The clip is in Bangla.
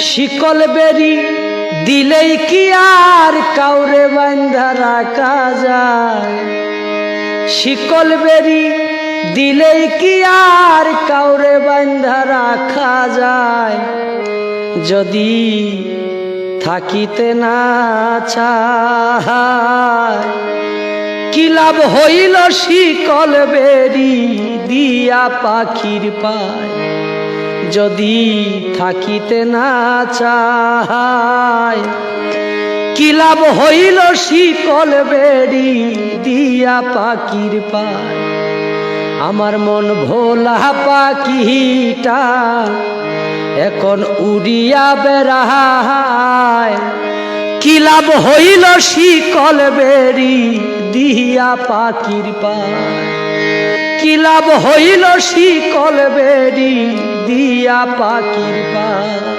শিকল বেরি দিলেই কি আর কাউরে বান্ধা রাখা যায়? শিকল বেরি দিলেই কি আর কাউরে বান্ধা রাখা যায়? যদি থাকিতে না চায় কি লাভ হইল শিকল বেরি দিয়া পাখির পায়? যদি থাকিতে না চায় কি লাভ হইল শিকল বেরি দিয়া পাখির পায়? আমার মন ভোলা পাখিটা এখন উড়িয়া বেড়ায়, কি লাভ হইল শিকল বেরি দিয়া পাখির পায়? কি লাভ হইল শিকল বেরি দিয়া পাখির পায়?